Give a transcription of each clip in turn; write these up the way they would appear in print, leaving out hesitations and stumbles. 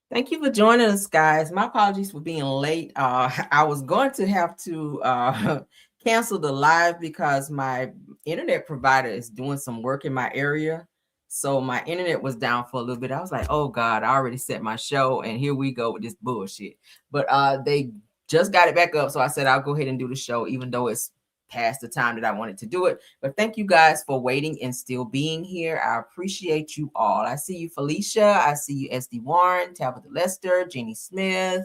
Thank you for joining us, guys. My apologies for being late. I was going to have to cancel the live because my internet provider is doing some work in my area. So my internet was down for a little bit. I was like, oh God, I already set my show and here we go with this bullshit. But they just got it back up. So I said I'll go ahead and do the show, even though it's past the time that I wanted to do it. But thank you guys for waiting and still being here. I appreciate you all. I see you, Felicia. I see you, SD Warren, Tabitha Lester, Jeannie Smith.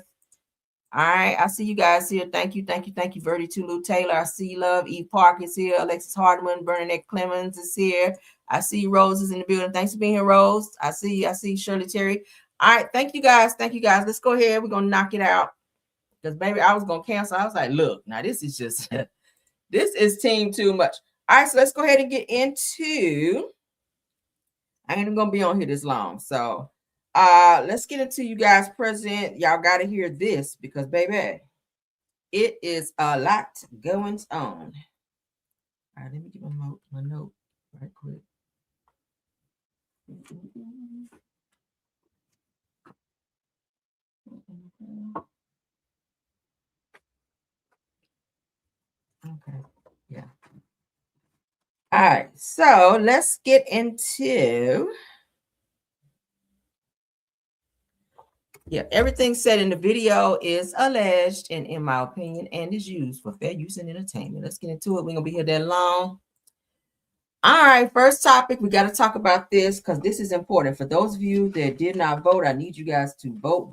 All right, I see you guys here. Thank you, thank you, thank you, Verdi Tulu Taylor. I see you, love. Eve Park is here. Alexis Hardman, Bernadette Clemens is here. I see Rose is in the building. Thanks for being here, Rose. I see Shirley Terry. All right, thank you guys. Thank you guys. Let's go ahead. We're gonna knock it out. Because baby, I was gonna cancel. I was like, look, now this is just this is team too much. All right, so let's go ahead and get into. I ain't gonna be on here this long, so let's get into you guys president. Y'all gotta hear this because baby, it is a lot going on. All right, let me get my note right quick. Okay, yeah. All right, so let's get into. Yeah, everything said in the video is alleged and, in my opinion, and is used for fair use and entertainment. Let's get into it. We're gonna be here that long. All right, first topic. We got to talk about this because this is important. For those of you that did not vote, I need you guys to vote.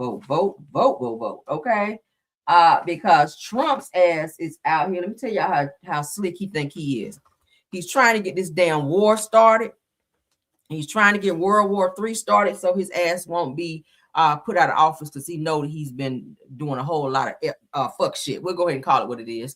Okay, because Trump's ass is out here. Let me tell y'all how slick he think he is. He's trying to get this damn war started. He's trying to get World War III started so his ass won't be put out of office because he know that he's been doing a whole lot of fuck shit. We'll go ahead and call it what it is.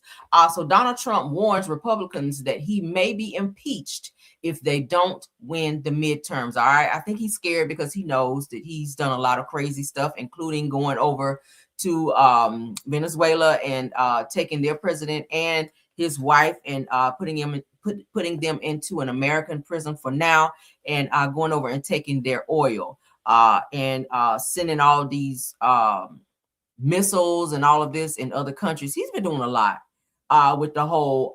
So Donald Trump warns Republicans that he may be impeached if they don't win the midterms. All right. I think he's scared because he knows that he's done a lot of crazy stuff, including going over to Venezuela and taking their president and his wife and putting them into an American prison for now, and going over and taking their oil and sending all these missiles and all of this in other countries. He's been doing a lot with the whole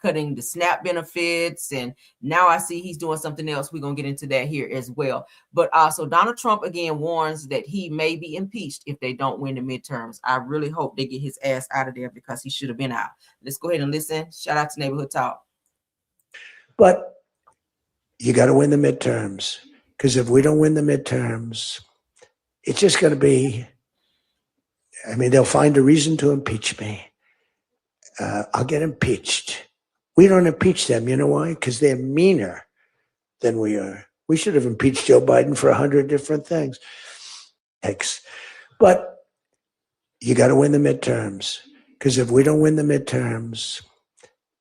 cutting the SNAP benefits, and now I see he's doing something else. We're gonna get into that here as well. But so Donald Trump again warns that he may be impeached if they don't win the midterms. I really hope they get his ass out of there because he should have been out. Let's go ahead and listen. Shout out to Neighborhood Talk. But you got to win the midterms, because if we don't win the midterms, it's just going to be, I mean, they'll find a reason to impeach me. I'll get impeached. We don't impeach them. You know why? Because they're meaner than we are. We should have impeached Joe Biden for 100 different things. But you got to win the midterms, because if we don't win the midterms,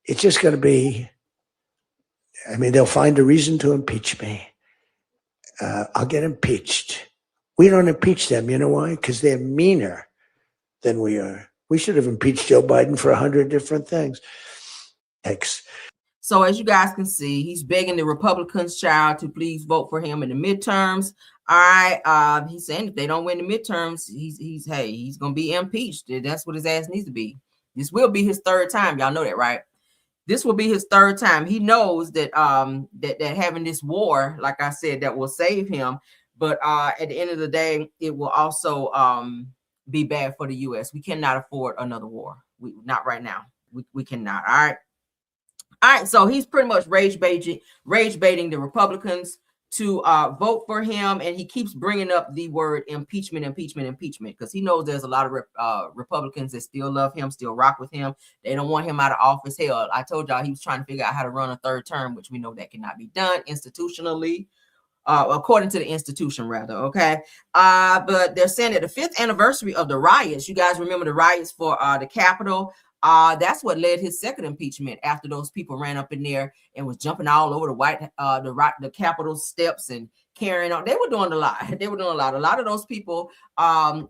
it's just going to be, I mean, they'll find a reason to impeach me. I'll get impeached. We don't impeach them. You know why? Because they're meaner than we are. We should have impeached Joe Biden for 100 different things. So as you guys can see, he's begging the Republicans, child, to please vote for him in the midterms. All right. He's saying if they don't win the midterms, he's gonna be impeached. That's what his ass needs to be. This will be his third time. Y'all know that, right? This will be his third time. He knows that that having this war, like I said, that will save him. But at the end of the day, it will also be bad for the U.S. We cannot afford another war. Not right now. We cannot. All right. So he's pretty much rage baiting the Republicans to vote for him, and he keeps bringing up the word impeachment because he knows there's a lot of Republicans that still love him, still rock with him. They don't want him out of office. Hell, I told y'all he was trying to figure out how to run a third term, which we know that cannot be done institutionally, according to the institution, rather. Okay. But they're saying that the 5th anniversary of the riots, you guys remember the riots for the Capitol. That's what led his second impeachment after those people ran up in there and was jumping all over the Capitol steps and carrying on. They were doing a lot. A lot of those people,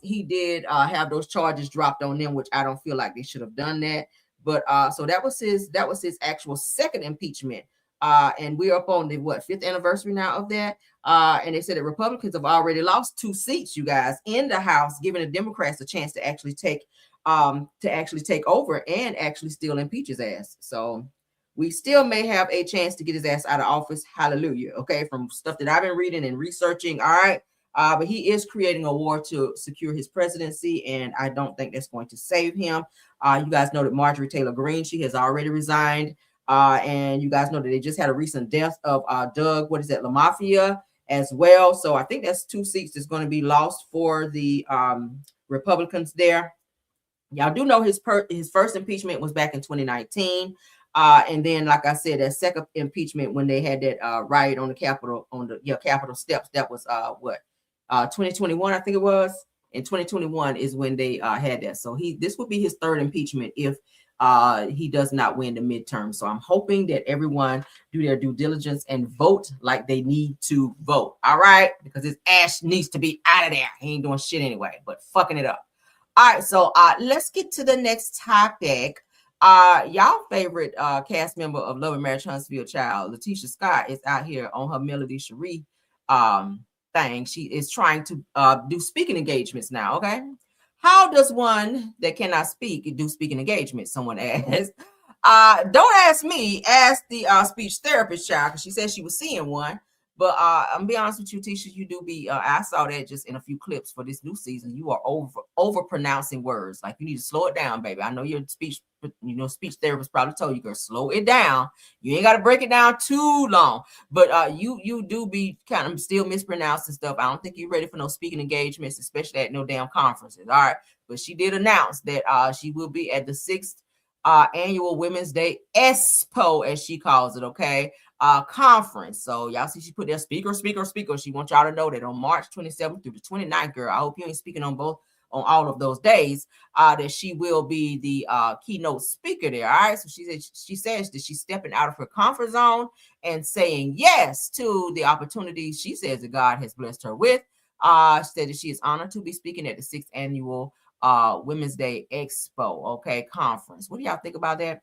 he did have those charges dropped on them, which I don't feel like they should have done that. But so that was his actual second impeachment. And we're up on the fifth anniversary now of that. And they said that Republicans have already lost 2 seats, you guys, in the House, giving the Democrats a chance to actually take over and actually still impeach his ass. So we still may have a chance to get his ass out of office. Hallelujah. Okay, from stuff that I've been reading and researching. All right. But he is creating a war to secure his presidency, and I don't think that's going to save him. You guys know that Marjorie Taylor Greene, she has already resigned. And you guys know that they just had a recent death of Doug, LaMafia as well. So I think that's 2 seats that's going to be lost for the Republicans there. Y'all do know his first impeachment was back in 2019. And then, like I said, that second impeachment when they had that riot on the Capitol, Capitol steps, that was 2021, I think it was. In 2021 is when they had that. So this would be his third impeachment if he does not win the midterm. So I'm hoping that everyone do their due diligence and vote like they need to vote. All right, because his ass needs to be out of there. He ain't doing shit anyway, but fucking it up. All right, so let's get to the next topic. Y'all favorite cast member of Love and Marriage Huntsville child, Tisha Scott, is out here on her Melody Cherie thing. She is trying to do speaking engagements now. Okay, how does one that cannot speak do speaking engagements? Someone asked. Don't ask me. Ask the speech therapist child, because she said she was seeing one. But I'm gonna be honest with you, Tisha, you do be. I saw that just in a few clips for this new season. You are over pronouncing words. Like, you need to slow it down, baby. I know your speech therapist probably told you, girl, slow it down. You ain't got to break it down too long. But you do be kind of still mispronouncing stuff. I don't think you're ready for no speaking engagements, especially at no damn conferences. All right, but she did announce that she will be at the 6th annual Women's Day Expo, as she calls it. Okay. Conference. So y'all see she put there speaker. She wants y'all to know that on March 27th through the 29th, girl, I hope you ain't speaking on all of those days, that she will be the keynote speaker there. All right. So she says that she's stepping out of her comfort zone and saying yes to the opportunities she says that God has blessed her with. She said that she is honored to be speaking at the 6th annual Women's Day Expo, okay, conference. What do y'all think about that?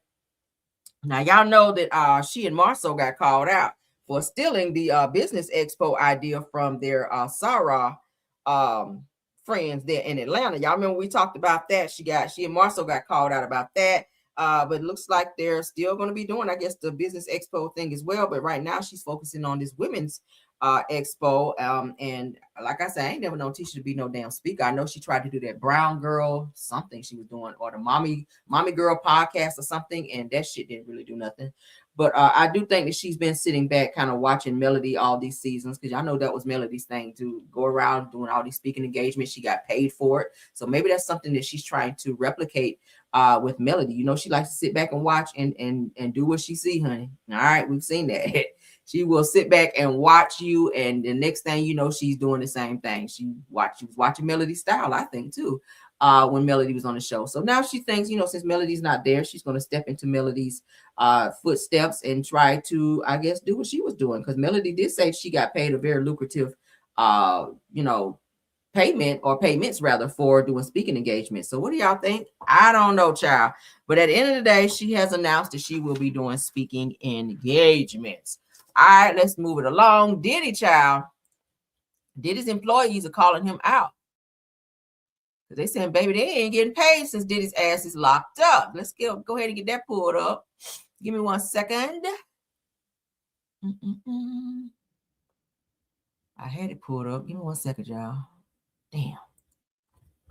Now, y'all know that she and Marceau got called out for stealing the business expo idea from their Sarah friends there in Atlanta. Y'all remember we talked about that? She and Marceau got called out about that. But it looks like they're still going to be doing, I guess, the business expo thing as well. But right now she's focusing on this women's expo. And like I said, I ain't never known Tisha to be no damn speaker. I know she tried to do that brown girl something she was doing, or the mommy girl podcast or something, and that shit didn't really do nothing. But I do think that she's been sitting back kind of watching Melody all these seasons, because y'all know that was Melody's thing, to go around doing all these speaking engagements. She got paid for it. So maybe that's something that she's trying to replicate with Melody. You know, she likes to sit back and watch and do what she see, honey. All right, we've seen that. She will sit back and watch you, and the next thing you know, she's doing the same thing. She was watching Melody's style, I think, too, when Melody was on the show. So now she thinks, since Melody's not there, she's going to step into Melody's footsteps and try to, I guess, do what she was doing. Because Melody did say she got paid a very lucrative, payments rather, for doing speaking engagements. So what do y'all think? I don't know, child. But at the end of the day, she has announced that she will be doing speaking engagements. All right, let's move it along. Diddy, child. Diddy's employees are calling him out. They saying, baby, they ain't getting paid since Diddy's ass is locked up. Let's go ahead and get that pulled up. Give me 1 second. I had it pulled up. Give me 1 second, y'all. Damn.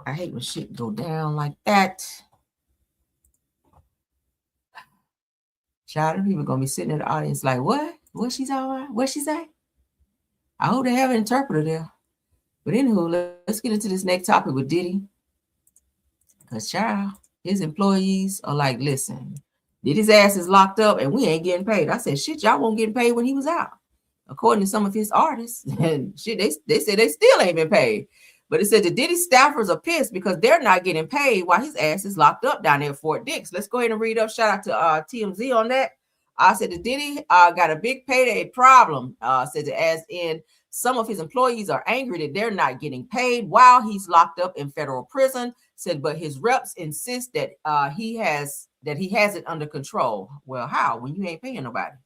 I hate when shit go down like that. Child, people gonna be sitting in the audience like, what? What she's talking about? What she say? I hope they have an interpreter there. But anywho, let's get into this next topic with Diddy. Because, child, his employees are like, listen, Diddy's ass is locked up and we ain't getting paid. I said, shit, y'all won't get paid when he was out. According to some of his artists. And shit, they said they still ain't been paid. But it said the Diddy staffers are pissed because they're not getting paid while his ass is locked up down there at Fort Dix. Let's go ahead and read up. Shout out to TMZ on that. I said the Diddy got a big payday problem. Said that as in some of his employees are angry that they're not getting paid while he's locked up in federal prison. Said, but his reps insist that he has it under control. Well, how? When you ain't paying nobody?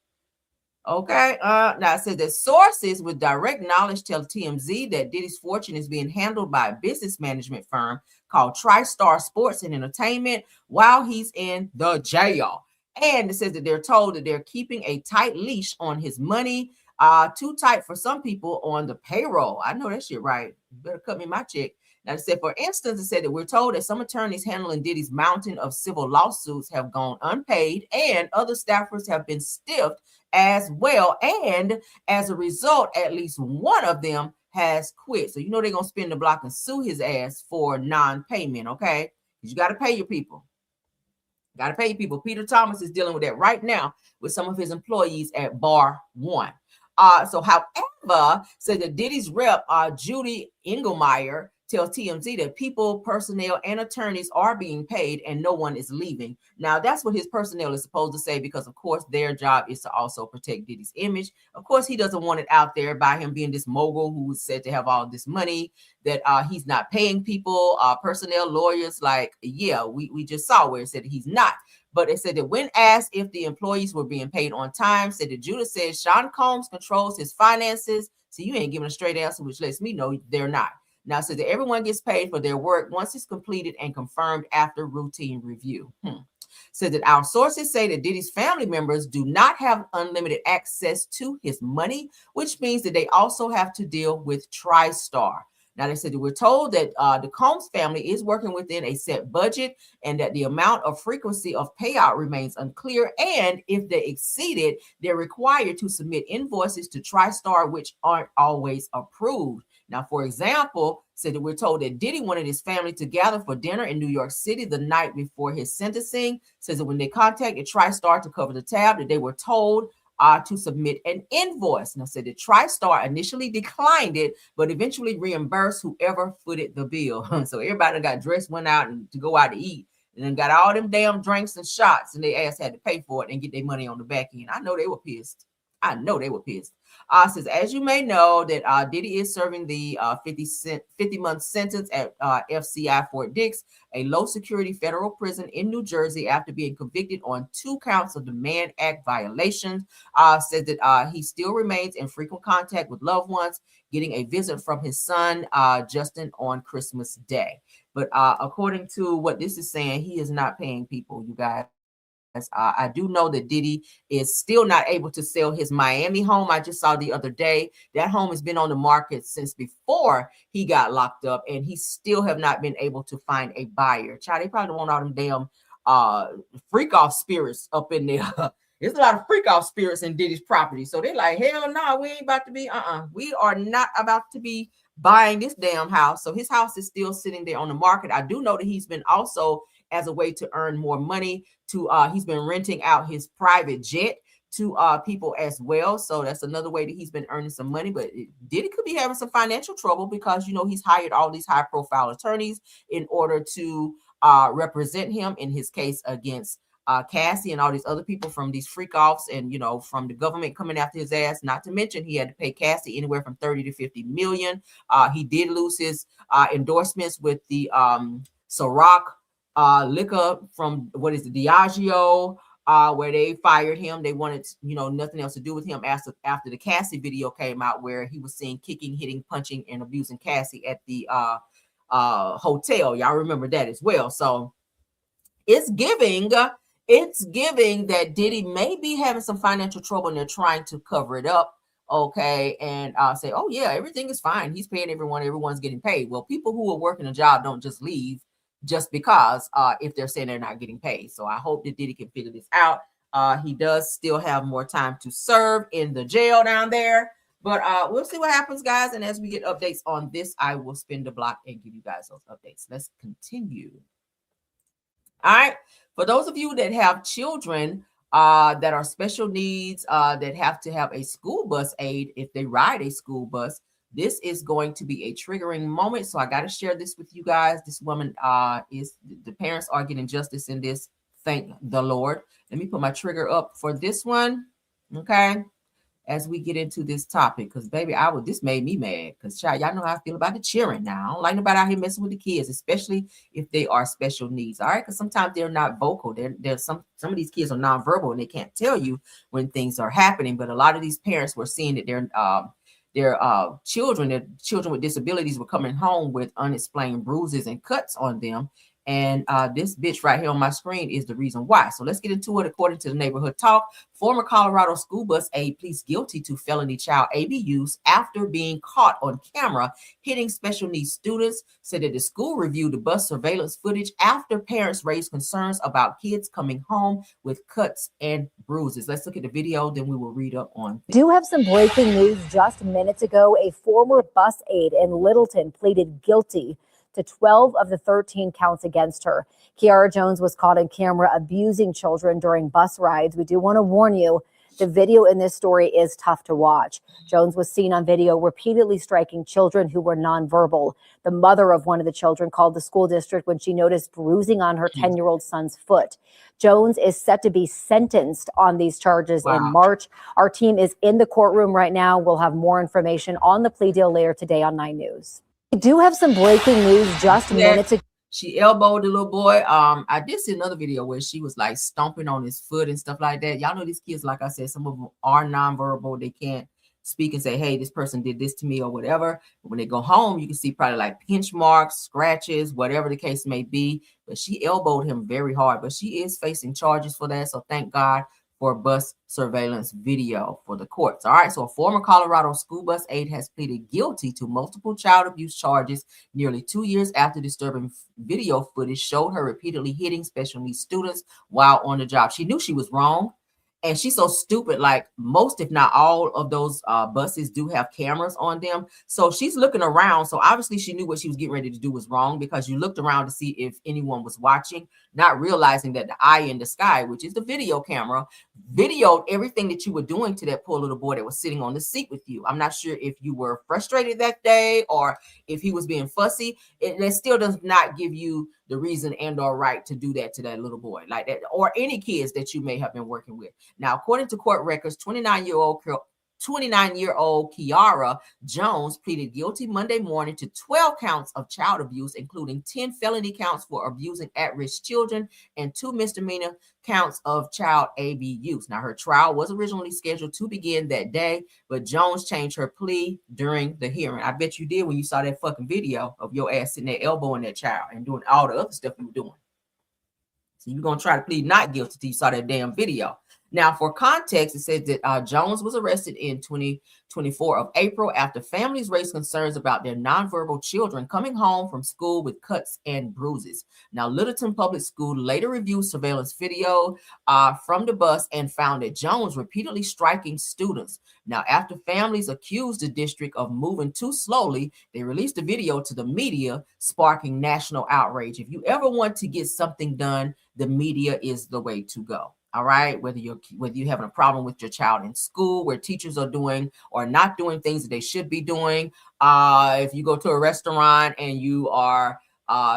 Okay. Now it says that sources with direct knowledge tell TMZ that Diddy's fortune is being handled by a business management firm called TriStar Sports and Entertainment while he's in the jail. And it says that they're told that they're keeping a tight leash on his money. Too tight for some people on the payroll. I know that shit right. You better cut me my check. Now, it said, for instance, it said that we're told that some attorneys handling Diddy's mountain of civil lawsuits have gone unpaid and other staffers have been stiffed as well. And as a result, at least one of them has quit. So, you know, they're going to spin the block and sue his ass for non-payment, okay? Because you got to pay your people. Got to pay your people. Peter Thomas is dealing with that right now with some of his employees at Bar One. However, said that Diddy's rep, Judy Engelmeyer, tells TMZ that people, personnel, and attorneys are being paid and no one is leaving. Now, that's what his personnel is supposed to say because, of course, their job is to also protect Diddy's image. Of course, he doesn't want it out there by him being this mogul who is said to have all this money that he's not paying people, personnel, lawyers. Like, yeah, we just saw where it said that he's not. But it said that when asked if the employees were being paid on time, said that Judah said Sean Combs controls his finances. So you ain't giving a straight answer, which lets me know they're not. Now, it says that everyone gets paid for their work once it's completed and confirmed after routine review. Said that our sources say that Diddy's family members do not have unlimited access to his money, which means that they also have to deal with TriStar. Now, they said that we're told that the Combs family is working within a set budget and that the amount of frequency of payout remains unclear. And if they exceed it, they're required to submit invoices to TriStar, which aren't always approved. Now, for example, said that we're told that Diddy wanted his family to gather for dinner in New York City the night before his sentencing. Says that when they contacted TriStar to cover the tab, that they were told to submit an invoice. Now, said that TriStar initially declined it, but eventually reimbursed whoever footed the bill. So everybody got dressed, went out and to go out to eat, and then got all them damn drinks and shots, and they ass had to pay for it and get their money on the back end. I know they were pissed. Says, as you may know, that Diddy is serving the 50-month sentence at FCI Fort Dix, a low-security federal prison in New Jersey, after being convicted on 2 counts of Demand Act violations. Says that he still remains in frequent contact with loved ones, getting a visit from his son, Justin, on Christmas Day. But according to what this is saying, he is not paying people, you guys. I do know that Diddy is still not able to sell his Miami home. I just saw the other day that home has been on the market since before he got locked up, and he still have not been able to find a buyer. Child, they probably don't want all them damn freak off spirits up in there. There's a lot of freak off spirits in Diddy's property. So they're like, hell no, we ain't about to be, we are not about to be buying this damn house. So his house is still sitting there on the market. I do know that he's been also, as a way to earn more money, to he's been renting out his private jet to people as well. So that's another way that he's been earning some money. But Diddy could be having some financial trouble because, you know, he's hired all these high profile attorneys in order to represent him in his case against Cassie and all these other people from these freak offs, and, you know, from the government coming after his ass. Not to mention he had to pay Cassie anywhere from 30 to 50 million. He did lose his endorsements with the Ciroc liquor from Diageo, where they fired him. They wanted, you know, nothing else to do with him after the Cassie video came out, where he was seen kicking, hitting, punching, and abusing Cassie at the hotel. Y'all remember that as well. So it's giving that Diddy may be having some financial trouble and they're trying to cover it up. Okay. And say, oh yeah, everything is fine. He's paying everyone's getting paid. Well, people who are working a job don't just leave just because if they're saying they're not getting paid. So I hope that Diddy can figure this out. He does still have more time to serve in the jail down there, but we'll see what happens, guys. And as we get updates on this, I will spin the block and give you guys those updates. Let's continue. All right. For those of you that have children that are special needs, that have to have a school bus aid if they ride a school bus, this is going to be a triggering moment. So I got to share this with you guys. This woman the parents are getting justice in this. Thank the Lord. Let me put my trigger up for this one. Okay. as we get into this topic, because baby, this made me mad. Because child, y'all know how I feel about the cheering now. I don't like nobody out here messing with the kids, especially if they are special needs. All right, because sometimes they're not vocal. There's some of these kids are nonverbal and they can't tell you when things are happening. But a lot of these parents were seeing that their children with disabilities were coming home with unexplained bruises and cuts on them. And this bitch right here on my screen is the reason why. So let's get into it. According to the Neighborhood Talk, former Colorado school bus aide pleads guilty to felony child abuse after being caught on camera hitting special needs students. Said that the school reviewed the bus surveillance footage after parents raised concerns about kids coming home with cuts and bruises. Let's look at the video, then we will read up on this. Do have some breaking news just minutes ago. A former bus aide in Littleton pleaded guilty to 12 of the 13 counts against her. Kiara Jones was caught on camera abusing children during bus rides. We do want to warn you, the video in this story is tough to watch. Jones was seen on video repeatedly striking children who were nonverbal. The mother of one of the children called the school district when she noticed bruising on her 10-year-old son's foot. Jones is set to be sentenced on these charges in March. Our team is in the courtroom right now. We'll have more information on the plea deal later today on 9 News. We do have some breaking news just minutes ago. She elbowed the little boy. I did see another video where she was like stomping on his foot and stuff like that. Y'all know these kids, like I said, some of them are nonverbal. They can't speak and say, hey, this person did this to me or whatever. But when they go home, you can see probably like pinch marks, scratches, whatever the case may be. But she elbowed him very hard. But she is facing charges for that. So thank God for bus surveillance video for the courts. All right, so a former Colorado school bus aide has pleaded guilty to multiple child abuse charges nearly 2 years after disturbing video footage showed her repeatedly hitting special needs students while on the job. She knew she was wrong. And she's so stupid, like most, if not all of those buses do have cameras on them. So she's looking around. So obviously she knew what she was getting ready to do was wrong, because you looked around to see if anyone was watching, not realizing that the eye in the sky, which is the video camera, videoed everything that you were doing to that poor little boy that was sitting on the seat with you. I'm not sure if you were frustrated that day or if he was being fussy. It still does not give you the reason and or right to do that to that little boy like that, or any kids that you may have been working with. Now, according to court records, 29-year-old Kiara Jones pleaded guilty Monday morning to 12 counts of child abuse, including 10 felony counts for abusing at-risk children and 2 misdemeanor counts of child abuse. Now, her trial was originally scheduled to begin that day, but Jones changed her plea during the hearing. I bet you did when you saw that fucking video of your ass sitting there elbowing that child and doing all the other stuff you were doing. So you're going to try to plead not guilty till you saw that damn video. Now, for context, it says that Jones was arrested in 2024 of April after families raised concerns about their nonverbal children coming home from school with cuts and bruises. Now, Littleton Public School later reviewed surveillance video from the bus and found that Jones repeatedly striking students. Now, after families accused the district of moving too slowly, they released the video to the media, sparking national outrage. If you ever want to get something done, the media is the way to go. All right, whether you're having a problem with your child in school, where teachers are doing or not doing things that they should be doing. If you go to a restaurant and you are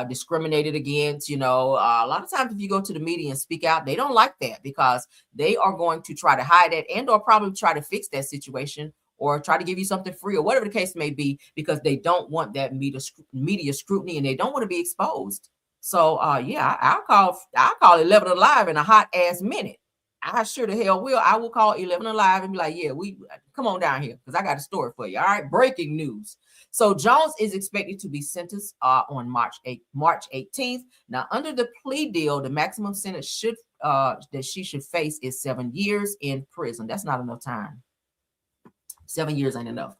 discriminated against, a lot of times if you go to the media and speak out, they don't like that, because they are going to try to hide that and or probably try to fix that situation or try to give you something free or whatever the case may be, because they don't want that media scrutiny and they don't want to be exposed. So, I'll call 11 Alive in a hot ass minute. I sure the hell will. I will call 11 Alive and be like, yeah, come on down here, because I got a story for you. All right, breaking news. So Jones is expected to be sentenced on March 18th. Now, under the plea deal, the maximum sentence that she should face is 7 years in prison. That's not enough time. 7 years ain't enough.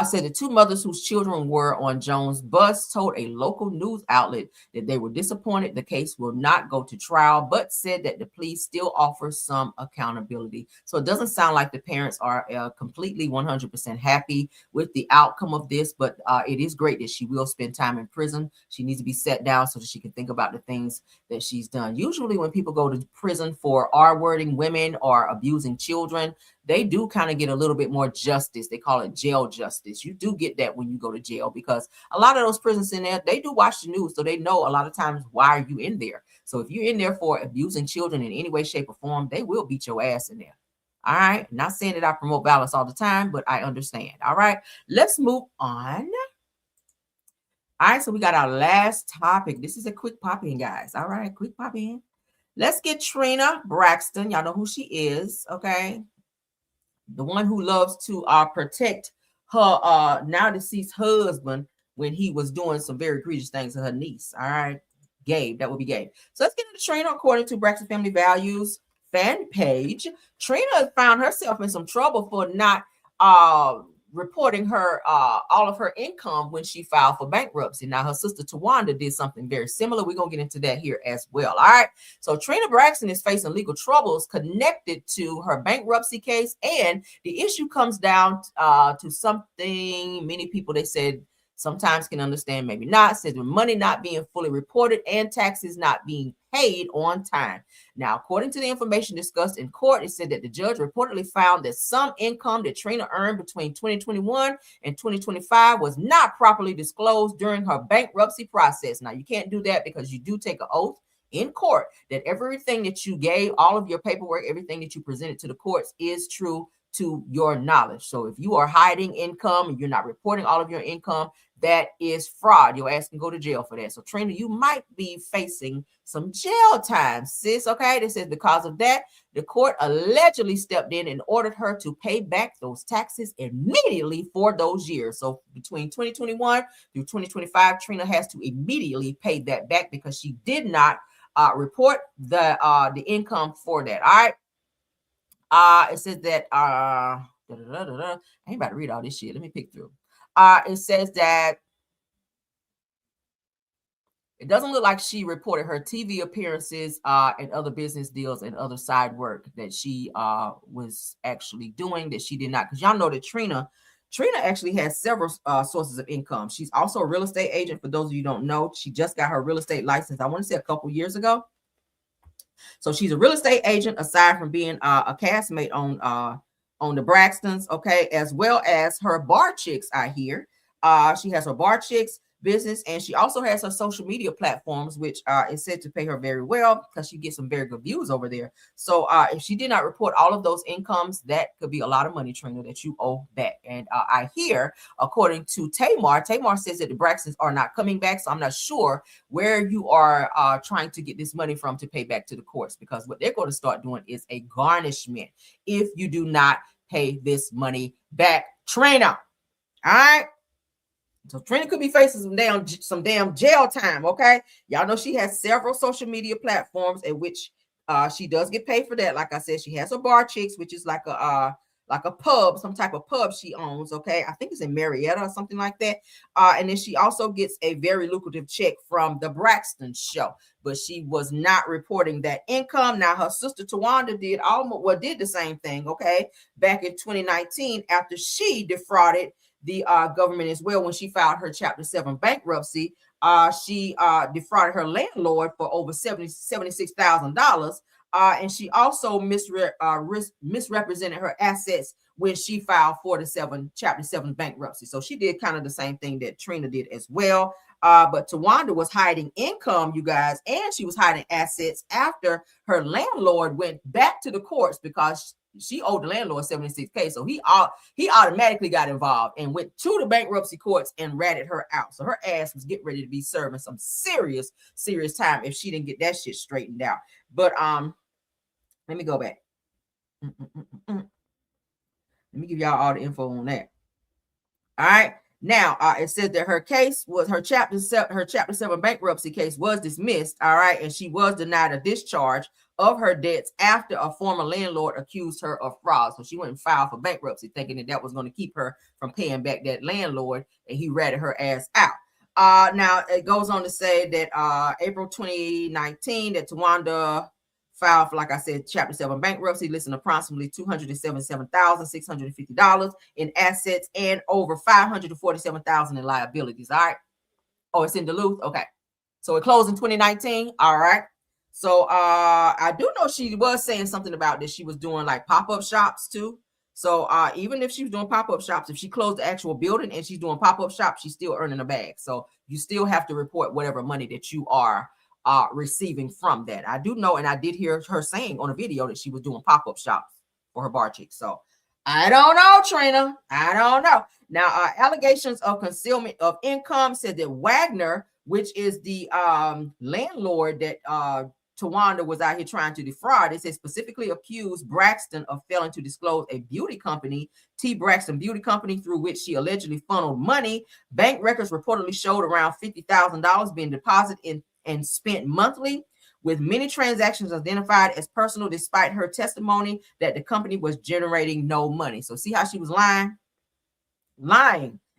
Said the 2 mothers whose children were on Jones' bus told a local news outlet that they were disappointed the case will not go to trial, but said that the plea still offers some accountability. So it doesn't sound like the parents are completely 100% happy with the outcome of this, but it is great that she will spend time in prison. She needs to be set down so that she can think about the things that she's done. Usually when people go to prison for R-wording women or abusing children, they do kind of get a little bit more justice. They call it jail justice. You do get that when you go to jail, because a lot of those prisons in there, they do watch the news. So they know a lot of times, why are you in there? So if you're in there for abusing children in any way, shape, or form, they will beat your ass in there. All right. Not saying that I promote violence all the time, but I understand. All right. Let's move on. All right. So we got our last topic. This is a quick pop in, guys. All right. Quick pop in. Let's get Trina Braxton. Y'all know who she is. Okay. The one who loves to protect her now deceased husband when he was doing some very egregious things to her niece. All right. Gabe. That would be Gabe. So let's get into Trina. According to Braxton Family Values fan page, Trina found herself in some trouble for not reporting her all of her income when she filed for bankruptcy. Now her sister Tawanda did something very similar. We're gonna get into that here as well. All right. So Trina Braxton is facing legal troubles connected to her bankruptcy case, and the issue comes down to something many people they said sometimes can understand, maybe not. Says with money not being fully reported and taxes not being paid on time. Now, according to the information discussed in court, it said that the judge reportedly found that some income that Trina earned between 2021 and 2025 was not properly disclosed during her bankruptcy process. Now, you can't do that because you do take an oath in court that everything that you gave, all of your paperwork, everything that you presented to the courts is true to your knowledge. So if you are hiding income and you're not reporting all of your income, that is fraud. Your ass can go to jail for that. So Trina, you might be facing some jail time, sis. Okay. This is because of that. The court allegedly stepped in and ordered her to pay back those taxes immediately for those years. So between 2021 through 2025, Trina has to immediately pay that back because she did not report the income for that. All right. It says that I ain't about to read all this shit. Let me pick through. It says that it doesn't look like she reported her TV appearances and other business deals and other side work that she was actually doing that she did not. Because y'all know that Trina actually has several sources of income. She's also a real estate agent. For those of you who don't know, she just got her real estate license, I want to say a couple years ago. So she's a real estate agent aside from being a castmate on the Braxtons, okay, as well as her bar chicks I hear. She has her bar chicks business, and she also has her social media platforms, which is said to pay her very well because she gets some very good views over there. So if she did not report all of those incomes, that could be a lot of money, Trina, that you owe back. And I hear, according to Tamar says that the Braxtons are not coming back. So I'm not sure where you are trying to get this money from to pay back to the courts, because what they're going to start doing is a garnishment if you do not pay this money back, Trina. All right. So Trina could be facing some damn jail time. Okay. Y'all know she has several social media platforms in which she does get paid for that. Like I said, she has her bar chicks, which is like a pub, some type of pub she owns. Okay. I think it's in Marietta or something like that. And then she also gets a very lucrative check from the Braxton show, but she was not reporting that income. Now her sister Tawanda did the same thing. Okay. Back in 2019, after she defrauded the government as well, when she filed her Chapter 7 bankruptcy, she defrauded her landlord for over $76,000. And she also misrepresented her assets when she filed for the Chapter 7 bankruptcy. So she did kind of the same thing that Trina did as well. But Tawanda was hiding income, you guys, and she was hiding assets after her landlord went back to the courts because she owed the landlord $76K. So he automatically got involved and went to the bankruptcy courts and ratted her out. So her ass was getting ready to be serving some serious time if she didn't get that shit straightened out. But let me go back. Let me give y'all all the info on that. All right. Now, it says that her case was her Chapter 7 bankruptcy case was dismissed. All right. And she was denied a discharge of her debts after a former landlord accused her of fraud. So she went and filed for bankruptcy thinking that was going to keep her from paying back that landlord, and he ratted her ass out. Now, it goes on to say that April 2019, that Tawanda filed for, like I said, Chapter 7 bankruptcy, listing approximately $277,650 in assets and over $547,000 in liabilities. All right. Oh, it's in Duluth. Okay. So it closed in 2019. All right. So I do know she was saying something about this. She was doing like pop-up shops too. So even if she was doing pop-up shops, if she closed the actual building and she's doing pop-up shops, she's still earning a bag. So you still have to report whatever money that you are receiving from that. I do know, and I did hear her saying on a video that she was doing pop-up shops. for her bar cheeks. So I don't know, Trina. I don't know. Now, allegations of concealment of income said that Wagner, which is the landlord that Tawanda was out here trying to defraud, it says specifically accused Braxton of failing to disclose a beauty company, T. Braxton Beauty Company, through which she allegedly funneled money. Bank records reportedly showed around $50,000 being deposited and spent monthly, with many transactions identified as personal, despite her testimony that the company was generating no money. So see how she was lying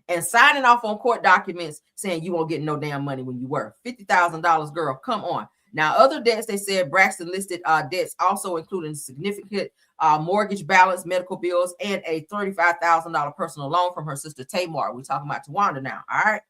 and signing off on court documents saying you won't get no damn money when you work. $50,000, girl, come on. Now, other debts, they said Braxton listed debts also including significant mortgage balance, medical bills, and a $35,000 personal loan from her sister Tamar. We're talking about Tawanda now, all right?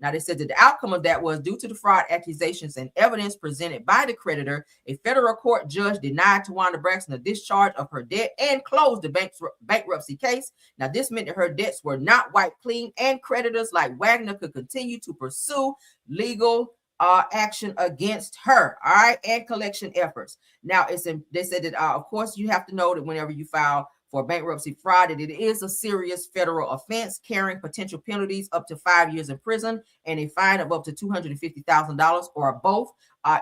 Now, they said that the outcome of that was due to the fraud accusations and evidence presented by the creditor, a federal court judge denied Tawanda Braxton a discharge of her debt and closed the bankruptcy case. Now, this meant that her debts were not wiped clean, and creditors like Wagner could continue to pursue legal action against her, all right, and collection efforts. Now, they said that, of course, you have to know that whenever you file for bankruptcy fraud, that it is a serious federal offense carrying potential penalties up to 5 years in prison and a fine of up to $250,000 or both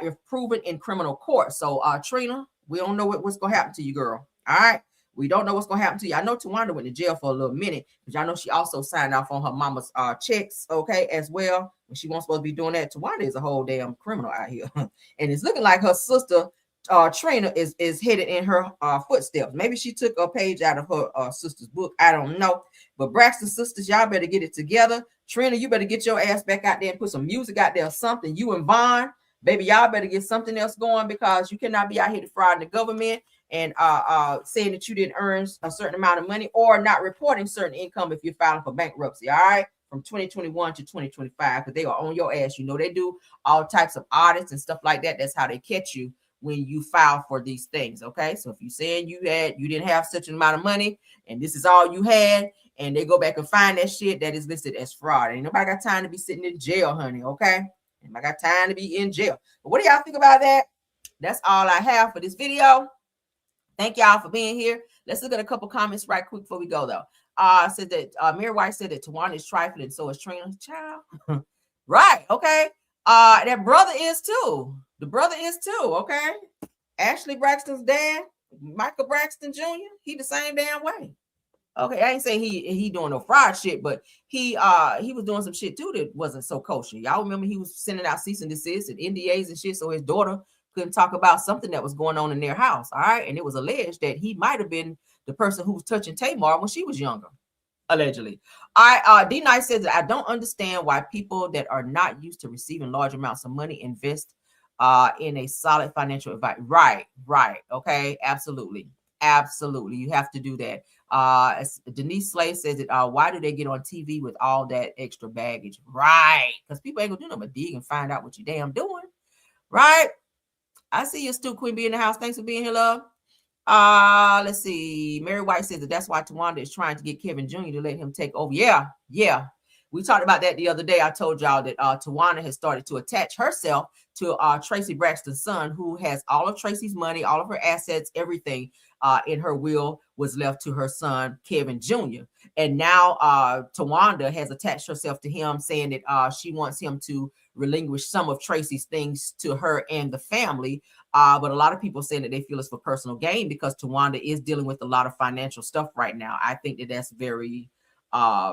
if proven in criminal court. So, Trina, we don't know what's going to happen to you, girl. All right. We don't know what's going to happen to you. I know Tawanda went to jail for a little minute, but I know she also signed off on her mama's checks, okay, as well. When she wasn't supposed to be doing that. Tawanda is a whole damn criminal out here. And it's looking like her sister, Trina, is headed in her footsteps. Maybe she took a page out of her sister's book. I don't know. But Braxton sisters, y'all better get it together. Trina, you better get your ass back out there and put some music out there or something. You and Vaughn, baby, y'all better get something else going, because you cannot be out here defrauding the government and saying that you didn't earn a certain amount of money or not reporting certain income if you're filing for bankruptcy, all right? From 2021 to 2025, because they are on your ass. You know, they do all types of audits and stuff like that. That's how they catch you when you file for these things, okay? So if you said you didn't have such an amount of money and this is all you had, and they go back and find that shit, that is listed as fraud. Ain't nobody got time to be sitting in jail, honey, okay? Ain't nobody got time to be in jail. But what do y'all think about that? That's all I have for this video. Thank y'all for being here. Let's look at a couple comments right quick before we go, though. Said that Mary White said that Tawanda is trifling, so is Trina's child. Right, okay. That brother is too. The brother is too, okay. Ashley Braxton's dad, Michael Braxton Jr., he the same damn way. Okay, I ain't saying he doing no fraud shit, but he was doing some shit too that wasn't so kosher. Y'all remember he was sending out cease and desist and NDAs and shit, so his daughter couldn't talk about something that was going on in their house, all right? And it was alleged that he might have been the person who was touching Tamar when she was younger, allegedly. D Nice says that I don't understand why people that are not used to receiving large amounts of money invest in a solid financial advice. Right. Okay, absolutely. You have to do that. Denise Slay says that why do they get on TV with all that extra baggage? Right, because people ain't gonna do nothing but dig and find out what you damn doing. Right. I see you, Stu Queen, be in the house. Thanks for being here, love. Let's see. Mary White says that that's why Tawanda is trying to get Kevin Jr. to let him take over. Yeah. We talked about that the other day. I told y'all that Tawanda has started to attach herself to Tracy Braxton's son, who has all of Tracy's money, all of her assets, everything in her will was left to her son, Kevin Jr. And now Tawanda has attached herself to him, saying that she wants him to relinquish some of Tracy's things to her and the family. But a lot of people saying that they feel it's for personal gain because Tawanda is dealing with a lot of financial stuff right now. I think that that's very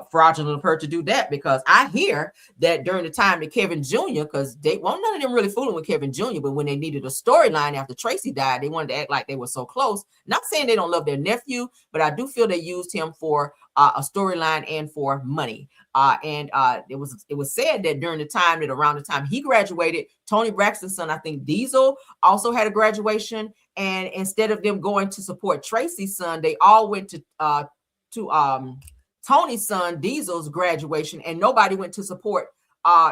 fraudulent of her to do that, because I hear that during the time that Kevin Jr., because none of them really fooling with Kevin Jr., but when they needed a storyline after Tracy died, they wanted to act like they were so close. Not saying they don't love their nephew, but I do feel they used him for a storyline and for money. It was said that during the time that around the time he graduated, Toni Braxton's son, I think Diesel, also had a graduation, and instead of them going to support Tracy's son, they all went to Tony's son Diesel's graduation, and nobody went to support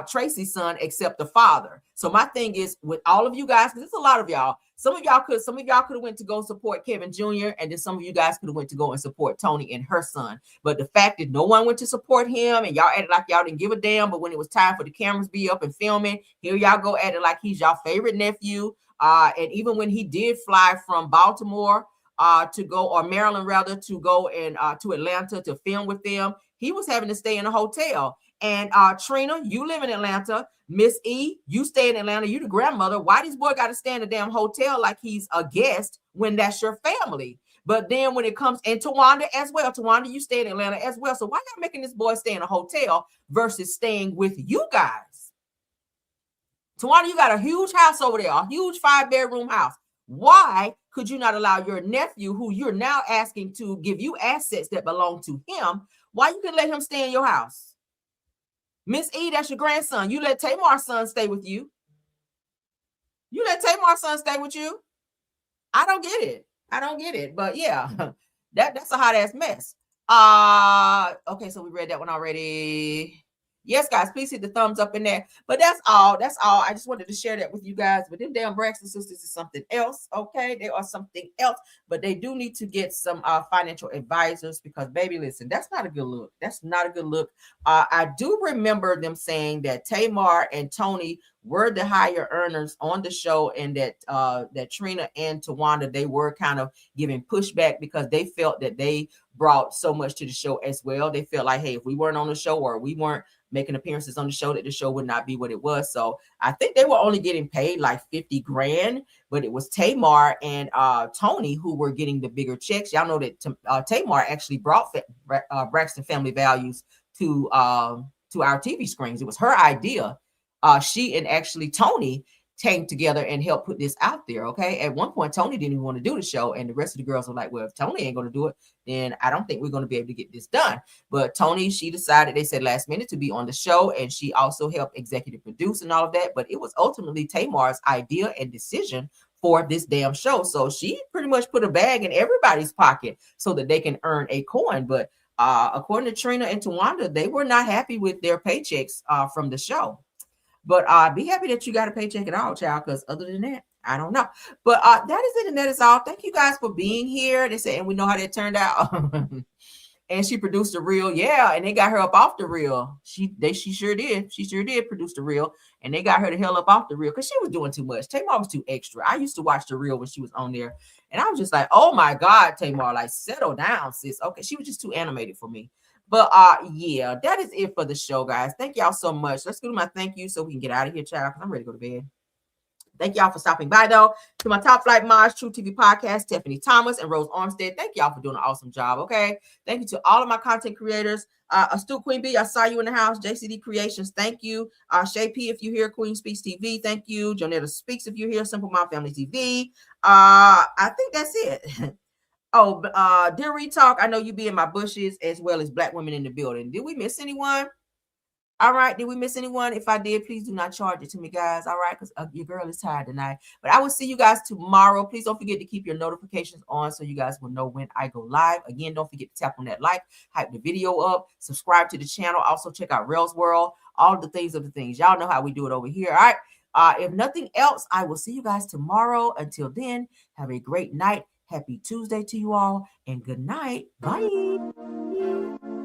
Tracy's son except the father. So my thing is, with all of you guys, because there's a lot of y'all, some of y'all could have went to go support Kevin Jr., and then some of you guys could have went to go and support Toni and her son. But the fact that no one went to support him, and y'all acted like y'all didn't give a damn, but when it was time for the cameras be up and filming, here y'all go at it like he's y'all favorite nephew. And even when he did fly from Baltimore to go, or Maryland rather, to go and to Atlanta to film with them. He was having to stay in a hotel. And Trina, you live in Atlanta. Miss E, you stay in Atlanta. You the grandmother. Why this boy got to stay in a damn hotel like he's a guest when that's your family? But then when it comes, and Tawanda as well, Tawanda, you stay in Atlanta as well. So why not making this boy stay in a hotel versus staying with you guys? Tawanda, you got a huge house over there, a huge 5-bedroom house. Why could you not allow your nephew, who you're now asking to give you assets that belong to him, why you can let him stay in your house? Miss E, that's your grandson. You let Tamar's son stay with you. You let Tamar's son stay with you. I don't get it. I don't get it. But yeah, that's a hot ass mess. Okay, so we read that one already. Yes, guys, please hit the thumbs up in there. But that's all. That's all. I just wanted to share that with you guys. But them damn Braxton sisters is something else. Okay, they are something else. But they do need to get some financial advisors, because, baby, listen, that's not a good look. That's not a good look. I do remember them saying that Tamar and Tony were the higher earners on the show, and that Trina and Tawanda, they were kind of giving pushback because they felt that they brought so much to the show as well. They felt like, hey, if we weren't on the show, or we weren't making appearances on the show, that the show would not be what it was. So I think they were only getting paid like 50 grand, but it was Tamar and Tony who were getting the bigger checks. Y'all know that Tamar actually brought Braxton Family Values to our TV screens. It was her idea. She and actually Tony came together and helped put this out there. Okay. At one point, Tony didn't even want to do the show, and the rest of the girls were like, well, if Tony ain't going to do it, then I don't think we're going to be able to get this done. But Tony, she decided, they said last minute, to be on the show, and she also helped executive produce and all of that. But it was ultimately Tamar's idea and decision for this damn show. So she pretty much put a bag in everybody's pocket so that they can earn a coin. But according to Trina and Tawanda, they were not happy with their paychecks from the show. But be happy that you got a paycheck at all, child, because other than that, I don't know. But that is it, and that is all. Thank you guys for being here. They said, and we know how that turned out. And she produced a reel, yeah, and they got her up off the reel. She sure did. She sure did produce the reel, and they got her the hell up off the reel because she was doing too much. Tamar was too extra. I used to watch the reel when she was on there, and I was just like, oh my God, Tamar, like, settle down, sis. Okay, she was just too animated for me. But yeah, that is it for the show, guys. Thank y'all so much. Let's go to my thank you so we can get out of here, child, because I'm ready to go to bed. Thank y'all for stopping by, though. To my Top Flight Mods, True TV Podcast, Stephanie Thomas and Rose Armstead, thank y'all for doing an awesome job, okay? Thank you to all of my content creators. Astute Queen B, I saw you in the house. JCD Creations, thank you. Shay P, if you're here. Queen Speaks TV, thank you. Jonetta Speaks, if you're here. Simple Mom Family TV. I think that's it. Oh, Dear Retalk, I know you be in my bushes, as well as Black Women in the Building. Did we miss anyone? All right. Did we miss anyone? If I did, please do not charge it to me, guys. All right. Because your girl is tired tonight. But I will see you guys tomorrow. Please don't forget to keep your notifications on so you guys will know when I go live. Again, don't forget to tap on that like, hype the video up, subscribe to the channel. Also, check out Rails World. All the things of the things. Y'all know how we do it over here. All right. If nothing else, I will see you guys tomorrow. Until then, have a great night. Happy Tuesday to you all. And good night. Bye.